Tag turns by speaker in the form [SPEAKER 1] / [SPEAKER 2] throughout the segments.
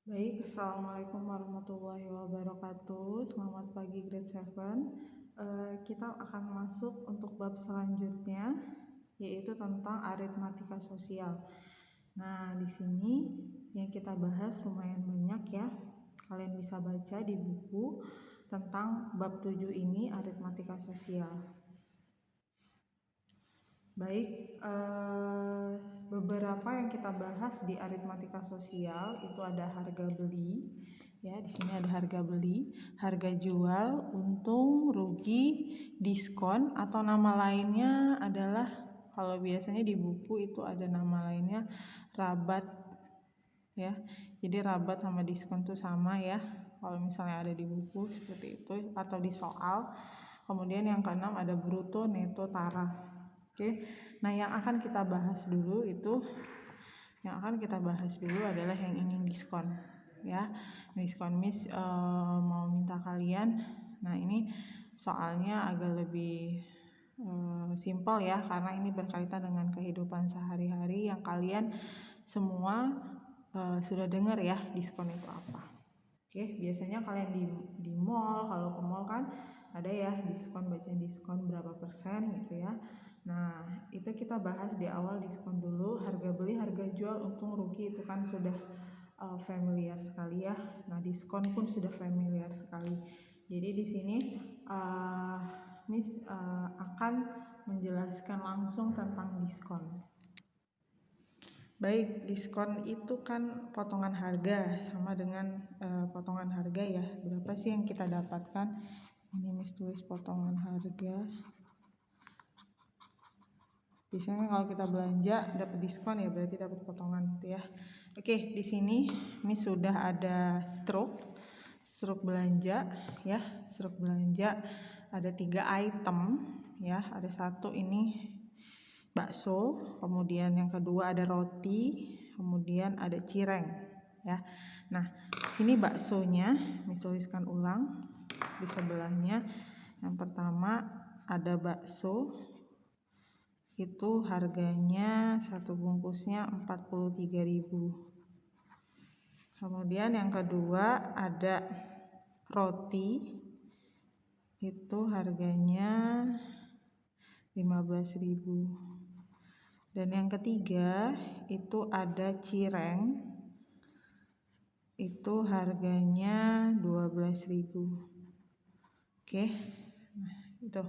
[SPEAKER 1] Baik, Assalamualaikum warahmatullahi wabarakatuh. Selamat pagi grade 7. Kita akan masuk untuk bab selanjutnya, yaitu tentang aritmatika sosial. Nah, di sini yang kita bahas lumayan banyak ya. Kalian bisa baca di buku tentang bab 7 ini, aritmatika sosial. Baik, beberapa yang kita bahas di aritmatika sosial itu ada harga beli, ya di sini ada harga beli, harga jual, untung, rugi, diskon, atau nama lainnya adalah kalau biasanya di buku itu ada nama lainnya rabat, ya. Jadi rabat sama diskon itu sama ya. Kalau misalnya ada di buku seperti itu atau di soal. Kemudian yang keenam ada bruto, neto, tara. Oke, nah yang akan kita bahas dulu adalah yang ini diskon, ya. Diskon Miss mau minta kalian. Nah ini soalnya agak lebih simpel ya, karena ini berkaitan dengan kehidupan sehari-hari yang kalian semua sudah dengar ya diskon itu apa. Oke, biasanya kalian di mall, kalau ke mall kan ada ya diskon, baca diskon berapa persen gitu ya. Nah, itu kita bahas di awal diskon dulu, harga beli, harga jual, untung, rugi itu kan sudah familiar sekali ya. Nah, diskon pun sudah familiar sekali. Jadi di sini Miss akan menjelaskan langsung tentang diskon. Baik, diskon itu kan potongan harga, sama dengan potongan harga ya. Berapa sih yang kita dapatkan? Ini Miss tulis potongan harga. Biasanya kalau kita belanja dapat diskon ya berarti dapat potongan gitu ya. Oke, di sini Miss sudah ada struk belanja ya. Struk belanja ada 3 item ya. Ada satu ini bakso, kemudian yang kedua ada roti, kemudian ada cireng ya. Nah, sini baksonya Miss tuliskan ulang di sebelahnya. Yang pertama ada bakso, itu harganya satu bungkusnya 43.000. Kemudian yang kedua ada roti, itu harganya 15.000. Dan yang ketiga itu ada cireng, itu harganya 12.000. Oke, nah itu.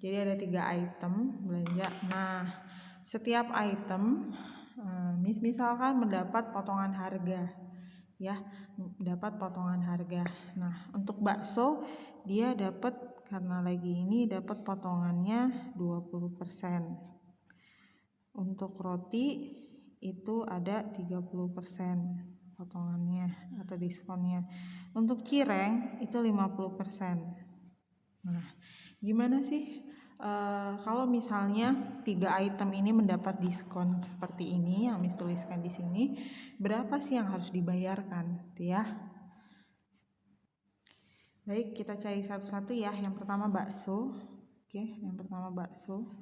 [SPEAKER 1] Jadi ada 3 item belanja. Nah, setiap item misalkan mendapat potongan harga ya, mendapat potongan harga. Nah, untuk bakso dia dapat, karena lagi ini dapat potongannya 20%. Untuk roti itu ada 30% potongannya atau diskonnya. Untuk cireng itu 50%. Nah, gimana sih kalau misalnya 3 item ini mendapat diskon seperti ini yang Miss tuliskan di sini, berapa sih yang harus dibayarkan, gitu ya? Baik, kita cari satu-satu ya. Yang pertama bakso. Oke, yang pertama bakso.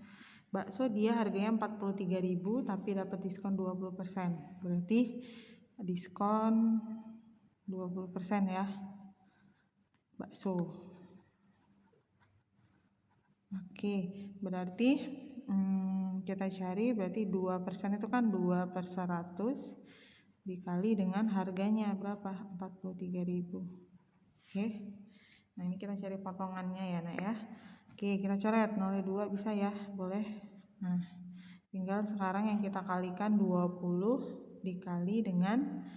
[SPEAKER 1] Bakso dia harganya 43.000 tapi dapat diskon 20%. Berarti diskon 20% ya. Bakso. Oke, berarti kita cari berarti 2% itu kan 2/100 dikali dengan harganya berapa? 43.000. Oke. Nah, ini kita cari potongannya ya, Nak ya. Oke, kita coret 0,2 bisa ya, boleh. Nah, tinggal sekarang yang kita kalikan 20 dikali dengan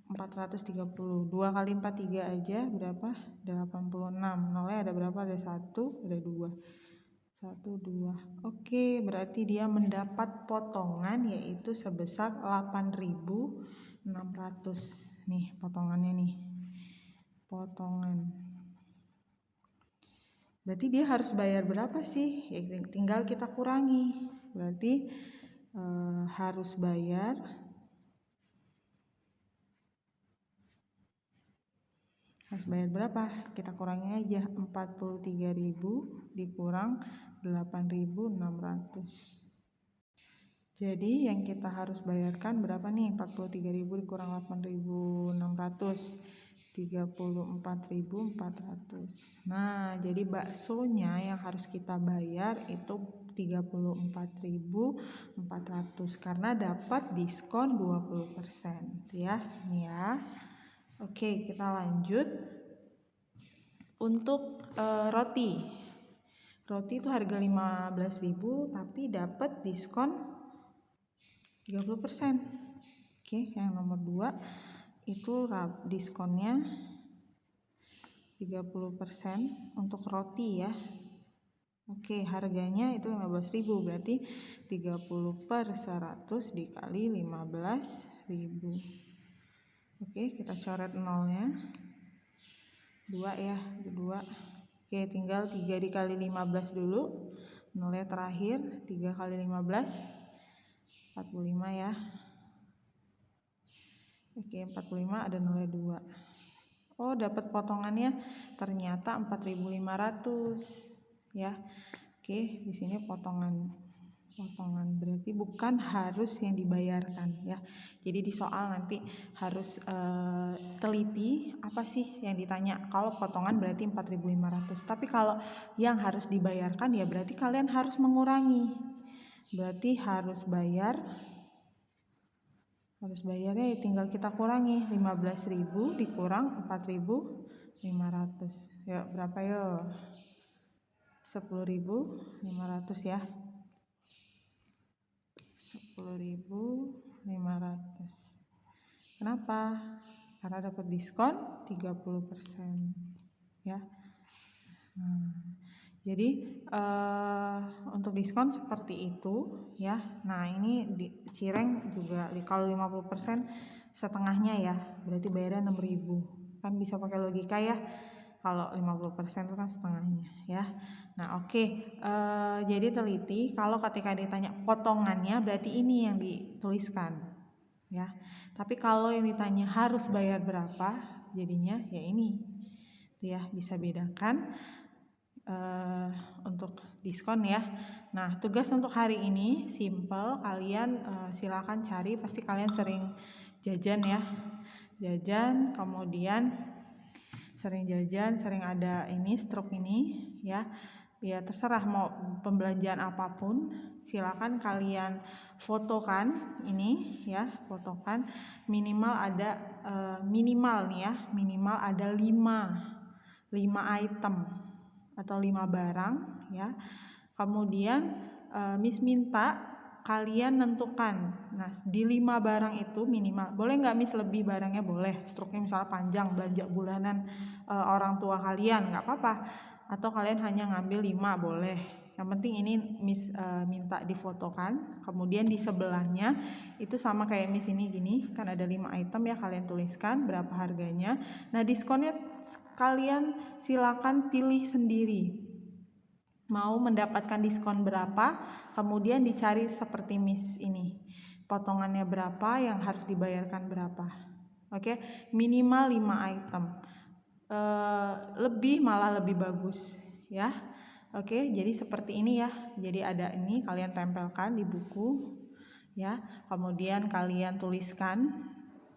[SPEAKER 1] 430. 2 kali 4 3 aja berapa? 86. Nolnya ada berapa? Ada 1, ada 2. 1 2. Oke, berarti dia mendapat potongan yaitu sebesar 8.600. Nih potongannya nih. Potongan. Berarti dia harus bayar berapa sih? Ya, tinggal kita kurangi. Berarti harus bayar berapa? Kita kurangi aja. 43.000 dikurang 8.600. Jadi yang kita harus bayarkan berapa nih? 43.000 dikurang 8.600, 34.400. Nah, jadi baksonya yang harus kita bayar itu 34.400 karena dapat diskon 20%, ya. Nih ya. Oke, kita lanjut. Untuk roti. Roti itu harga 15.000 tapi dapat diskon 30%. Oke, yang nomor 2 itu diskonnya 30% untuk roti ya. Oke, harganya itu 15.000, berarti 30 per 100 dikali 15.000. Oke, kita coret nolnya 2 ya, 2. Oke, tinggal 3 dikali 15 dulu, nolnya terakhir. 3 kali 15 45 ya. Oke, 45 ada nolnya 2. Oh, dapat potongannya ternyata 4.500 ya. Oke, di sini potongan berarti bukan harus yang dibayarkan ya. Jadi di soal nanti harus teliti apa sih yang ditanya. Kalau potongan berarti 4.500. Tapi kalau yang harus dibayarkan ya berarti kalian harus mengurangi. Berarti harus bayarnya ya tinggal kita kurangi 15.000 dikurang 4.500. Ya berapa yo? 10.500 ya. 10.500. Kenapa? Karena dapat diskon 30% ya. Jadi untuk diskon seperti itu ya. Nah, ini di cireng juga kalau 50% setengahnya ya. Berarti bayarnya 6.000. Kan bisa pakai logika ya. Kalau 50% itu kan setengahnya ya. Nah, oke. Jadi teliti kalau ketika ditanya potongannya berarti ini yang dituliskan ya. Tapi kalau yang ditanya harus bayar berapa, jadinya ya ini. Ya, bisa bedakan untuk diskon ya. Nah, tugas untuk hari ini simple, kalian silakan cari, pasti kalian sering jajan ya. Jajan, kemudian sering ada ini struk ini ya. Ya terserah mau pembelanjaan apapun, silakan kalian fotokan ini ya, fotokan minimal ada minimal nih ya, minimal ada 5 item atau 5 barang ya. Kemudian Miss minta kalian nentukan. Nah, di 5 barang itu minimal. Boleh nggak Miss lebih barangnya? Boleh. Struknya misalnya panjang, belanja bulanan orang tua kalian, nggak apa-apa. Atau kalian hanya ngambil 5, boleh. Yang penting ini Miss minta difotokan. Kemudian di sebelahnya itu sama kayak Miss ini gini, kan ada 5 item ya, kalian tuliskan berapa harganya. Nah, diskonnya kalian silakan pilih sendiri. Mau mendapatkan diskon berapa, kemudian dicari seperti Miss ini. Potongannya berapa, yang harus dibayarkan berapa. Oke, minimal 5 item. Lebih malah lebih bagus ya. Oke, jadi seperti ini ya. Jadi ada ini kalian tempelkan di buku ya. Kemudian kalian tuliskan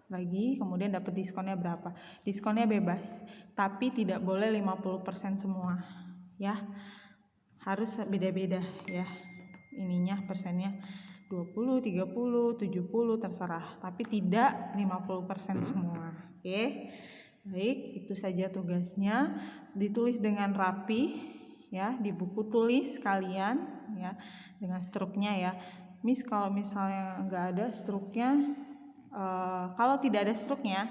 [SPEAKER 1] lagi, kemudian dapat diskonnya berapa. Diskonnya bebas, tapi tidak boleh 50% semua ya. Harus beda-beda ya. Ininya persennya 20, 30, 70 terserah, tapi tidak 50% semua. Oke. Baik, itu saja tugasnya. Ditulis dengan rapi ya, di buku tulis kalian ya dengan struknya ya. Miss kalau misalnya nggak ada struknya, kalau tidak ada struknya,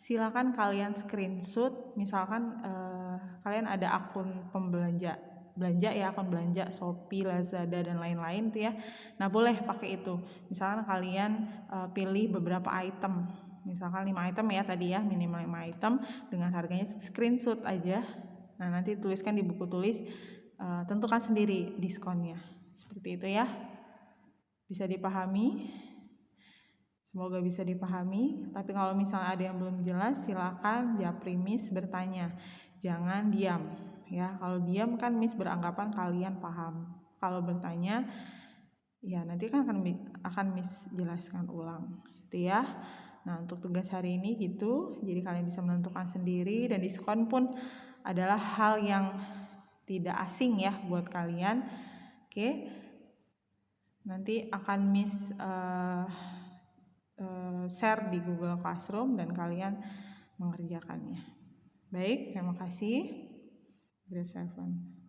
[SPEAKER 1] silakan kalian screenshot. Misalkan kalian ada akun belanja ya, akun belanja Shopee, Lazada dan lain-lain tuh ya. Nah, boleh pakai itu. Misalkan kalian pilih beberapa item. Misalkan 5 item ya tadi ya, minimal 5 item dengan harganya, screenshot aja. Nah, nanti tuliskan di buku tulis, tentukan sendiri diskonnya. Seperti itu ya. Bisa dipahami? Semoga bisa dipahami. Tapi kalau misalnya ada yang belum jelas, silakan japri Miss bertanya. Jangan diam ya. Kalau diam kan Miss beranggapan kalian paham. Kalau bertanya Ya, nanti kan akan Miss jelaskan ulang itu ya. Nah, untuk tugas hari ini gitu. Jadi kalian bisa menentukan sendiri, dan diskon pun adalah hal yang tidak asing ya buat kalian. Oke. Nanti akan Miss share di Google Classroom dan kalian mengerjakannya. Baik, terima kasih. Grade 7.